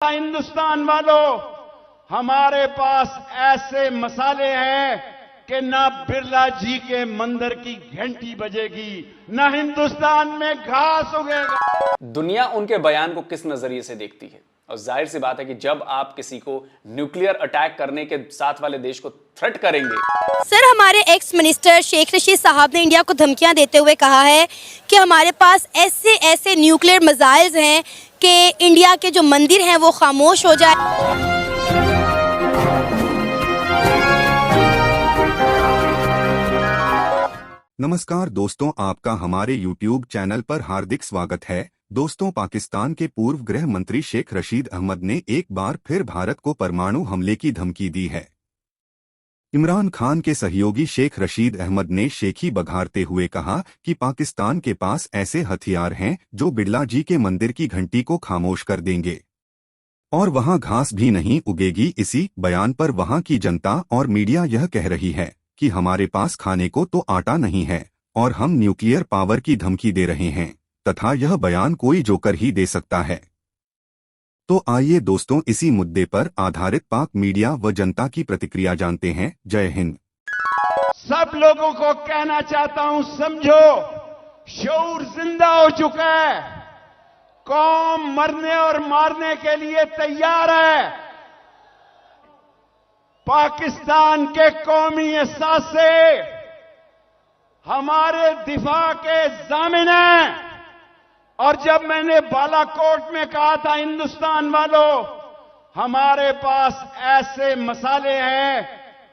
हिंदुस्तान वालों, हमारे पास ऐसे मसाले हैं कि ना बिरला जी के मंदिर की घंटी बजेगी, ना हिंदुस्तान में घास उगेगा। दुनिया उनके बयान को किस नजरिए से देखती है? और जाहिर सी बात है कि जब आप किसी को न्यूक्लियर अटैक करने के साथ वाले देश को थ्रेट करेंगे। सर, हमारे एक्स मिनिस्टर शेख रशीद साहब ने इंडिया को धमकियां देते हुए कहा है कि हमारे पास ऐसे न्यूक्लियर मिसाइल्स हैं कि इंडिया के जो मंदिर हैं वो खामोश हो जाए। नमस्कार दोस्तों, आपका हमारे YouTube चैनल पर हार्दिक स्वागत है। दोस्तों, पाकिस्तान के पूर्व गृह मंत्री शेख रशीद अहमद ने एक बार फिर भारत को परमाणु हमले की धमकी दी है। इमरान खान के सहयोगी शेख रशीद अहमद ने शेखी बघारते हुए कहा कि पाकिस्तान के पास ऐसे हथियार हैं जो बिरला जी के मंदिर की घंटी को खामोश कर देंगे और वहां घास भी नहीं उगेगी। इसी बयान पर वहां की जनता और मीडिया यह कह रही है कि हमारे पास खाने को तो आटा नहीं है और हम न्यूक्लियर पावर की धमकी दे रहे हैं तथा यह बयान कोई जोकर ही दे सकता है। तो आइए दोस्तों, इसी मुद्दे पर आधारित पाक मीडिया व जनता की प्रतिक्रिया जानते हैं। जय हिंद। सब लोगों को कहना चाहता हूं, समझो, शऊर जिंदा हो चुका है, कौम मरने और मारने के लिए तैयार है। पाकिस्तान के कौमी एहसास से हमारे दिफा के जामिन हैं। और जब मैंने बालाकोट में कहा था, हिंदुस्तान वालों, हमारे पास ऐसे मसाले हैं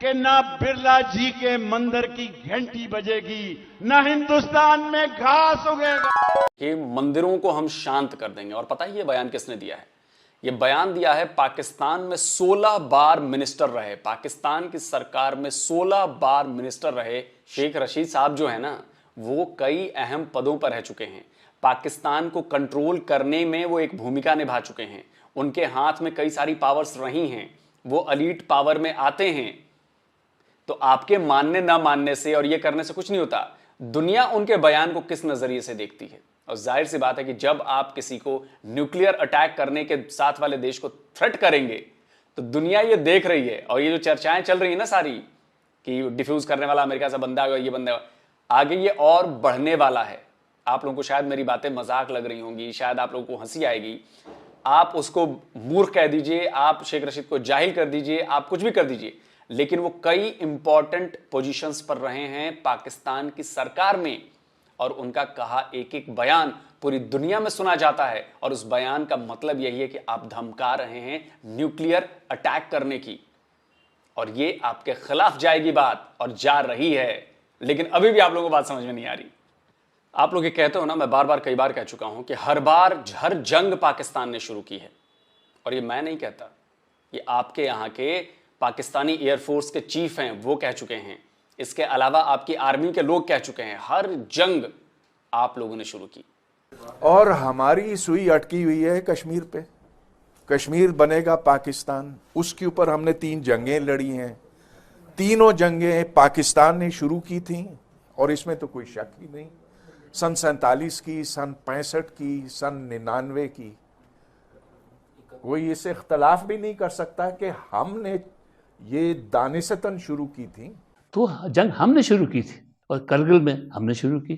कि ना बिरला जी के मंदिर की घंटी बजेगी, ना हिंदुस्तान में घास उगेगा। कि मंदिरों को हम शांत कर देंगे। और पता है ये बयान किसने दिया है? ये बयान दिया है पाकिस्तान में 16 बार मिनिस्टर रहे, पाकिस्तान की सरकार में 16 बार मिनिस्टर रहे शेख रशीद साहब जो है ना, वो कई अहम पदों पर रह चुके हैं। पाकिस्तान को कंट्रोल करने में वो एक भूमिका निभा चुके हैं। उनके हाथ में कई सारी पावर्स रही हैं, वो एलीट पावर में आते हैं। तो आपके मानने ना मानने से और ये करने से कुछ नहीं होता। दुनिया उनके बयान को किस नजरिए से देखती है? और जाहिर सी बात है कि जब आप किसी को न्यूक्लियर अटैक करने के साथ वाले देश को थ्रेट करेंगे तो दुनिया ये देख रही है। और ये जो चर्चाएं चल रही है ना सारी, कि डिफ्यूज करने वाला अमेरिका से बंदा है, ये बंदा आगे ये और बढ़ने वाला है। आप लोगों को शायद मेरी बातें मजाक लग रही होंगी, शायद आप लोगों को हंसी आएगी, आप उसको मूर्ख कह दीजिए, आप शेख रशीद को जाहिल कर दीजिए, आप कुछ भी कर दीजिए, लेकिन वो कई इंपॉर्टेंट पोजीशंस पर रहे हैं पाकिस्तान की सरकार में। और उनका कहा एक एक बयान पूरी दुनिया में सुना जाता है। और उस बयान का मतलब यही है कि आप धमका रहे हैं न्यूक्लियर अटैक करने की, और ये आपके खिलाफ जाएगी बात, और जा रही है। लेकिन अभी भी आप लोगों को बात समझ में नहीं आ रही। आप लोग ये कहते हो ना, मैं बार बार कई बार कह चुका हूं कि हर जंग पाकिस्तान ने शुरू की है। और ये मैं नहीं कहता, ये आपके यहां के पाकिस्तानी एयरफोर्स के चीफ हैं, वो कह चुके हैं। इसके अलावा आपकी आर्मी के लोग कह चुके हैं। हर जंग आप लोगों ने शुरू की। और हमारी सुई अटकी हुई है कश्मीर पे। कश्मीर बनेगा पाकिस्तान, उसके ऊपर हमने 3 जंगें लड़ी हैं। तीनों जंगें पाकिस्तान ने शुरू की थी, और इसमें तो कोई शक ही नहीं। सन 47 की, सन 65 की, सन 99 की, कोई इससे इख्तलाफ भी नहीं कर सकता कि हमने ये दानिशतन शुरू की थी। तो जंग हमने शुरू की थी, और करगिल में हमने शुरू की।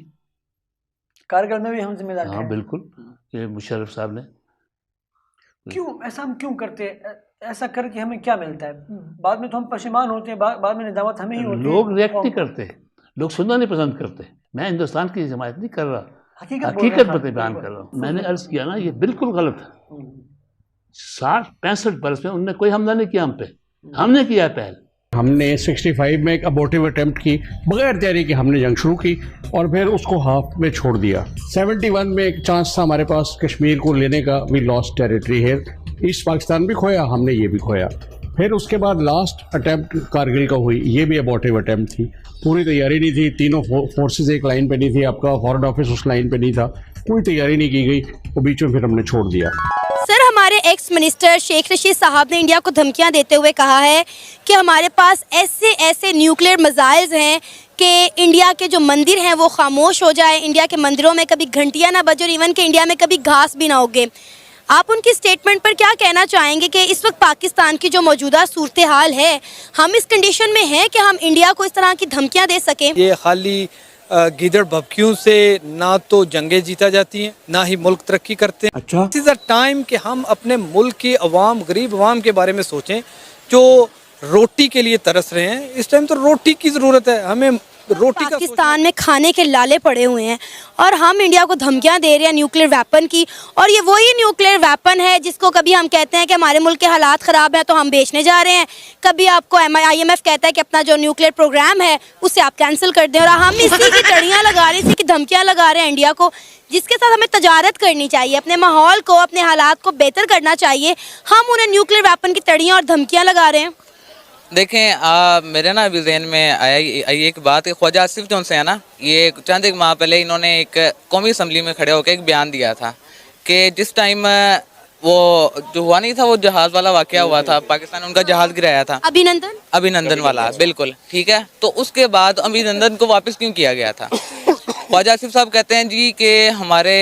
कारगिल में भी हम जिम्मेदार हाँ बिल्कुल, ये मुशर्रफ साहब ने। क्यों ऐसा हम क्यों करते हैं? ऐसा करके हमें क्या मिलता है? बाद में तो हम पशेमान होते हैं, बाद में निदामत हमें ही होती है। लोग रिएक्ट नहीं करते, लोग सुनना नहीं पसंद करते। मैं हिंदुस्तान की हिमायत नहीं कर रहा, हकीकत पर बयान कर रहा हूँ। मैंने अर्ज किया ना, ये बिल्कुल गलत है। 60-65 बरस में उनने कोई हमला नहीं किया हम पे, हमने किया पहल। हमने 65 में एक अबॉर्टिव अटेम्प्ट की, बगैर तैयारी के हमने जंग शुरू की और फिर उसको हाफ में छोड़ दिया। 71 में एक चांस था हमारे पास कश्मीर को लेने का, वी लॉस्ट टेरिटरी है। ईस्ट पाकिस्तान भी खोया हमने, ये भी खोया। फिर उसके बाद लास्ट अटेम्प्ट कारगिल का हुई, ये भी अबॉर्टिव अटेम्प्ट थी। पूरी तैयारी नहीं थी, तीनों फोर्सेस एक लाइन पे नहीं थी, आपका फॉरेन ऑफिस उस लाइन पे नहीं था, कोई तैयारी नहीं की गई, तो बीच में फिर हमने छोड़ दिया। सर, हमारे एक्स मिनिस्टर शेख रशीद साहब ने इंडिया को धमकियां देते हुए कहा है कि हमारे पास ऐसे न्यूक्लियर मिसाइल्स हैं कि इंडिया के जो मंदिर हैं वो खामोश हो जाए, इंडिया के मंदिरों में कभी घंटियां ना बजे, और इवन कि इंडिया में कभी घास भी ना उगे। आप उनकी स्टेटमेंट पर क्या कहना चाहेंगे कि इस वक्त पाकिस्तान की जो मौजूदा सूरत हाल है, हम इस कंडीशन में हैं कि हम इंडिया को इस तरह की धमकियां दे सकें? ये खाली गीदड़ भभकियों से ना तो जंगें जीता जाती हैं, ना ही मुल्क तरक्की करते हैं। अच्छा, दिस इज द टाइम कि हम अपने मुल्क की अवाम, गरीब अवाम के बारे में सोचें जो रोटी के लिए तरस रहे हैं। इस टाइम तो रोटी की ज़रूरत है, हमें रोटी का पाकिस्तान में खाने के लाले पड़े हुए हैं और हम इंडिया को धमकियां दे रहे हैं न्यूक्लियर वेपन की, और ये वही न्यूक्लियर वेपन है जिसको कभी हम कहते हैं कि हमारे मुल्क के हालात ख़राब हैं तो हम बेचने जा रहे हैं, कभी आपको IMF कहता है कि अपना जो न्यूक्लियर प्रोग्राम है उसे आप कैंसिल कर दें, और हम इसी की तड़ियाँ लगा रहे हैं, इसी की धमकियाँ लगा रहे हैं इंडिया को, जिसके साथ हमें तजारत करनी चाहिए, अपने माहौल को, अपने हालात को बेहतर करना चाहिए। हम उन्हें न्यूक्लियर वेपन की तड़ियाँ और धमकियाँ लगा रहे हैं। देखें, मेरे ना अभी जहन में आया एक बात है, ख्वाजा आसिफ जो से है ना, ये चंद एक माह पहले इन्होंने एक कौमी असम्बली में खड़े होकर एक बयान दिया था कि जिस टाइम वो जो हुआ नहीं था, वो जहाज़ वाला वाक़या हुआ था, पाकिस्तान ने उनका जहाज़ गिराया था, अभिनंदन वाला, बिल्कुल ठीक है। तो उसके बाद अभिनंदन को वापस क्यों किया गया था? ख्वाजा आसिफ साहब कहते हैं जी कि हमारे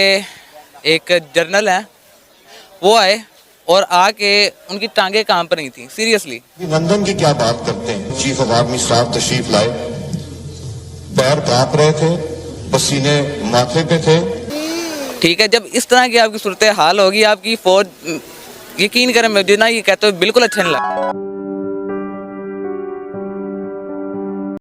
एक जर्नल हैं, वो आए और आके उनकी टांगे काम पर नहीं थी, सीरियसली। अभिनंदन की क्या बात करते हैं, चीफ ऑफ आर्मी स्टाफ तशरीफ लाए, पैर कांप रहे थे, पसीने माथे पे थे। ठीक है, जब इस तरह की आपकी सूरत हाल होगी, आपकी फौज, यकीन करें मुझे ना ये कहते हुए बिल्कुल अच्छा नहीं लगा।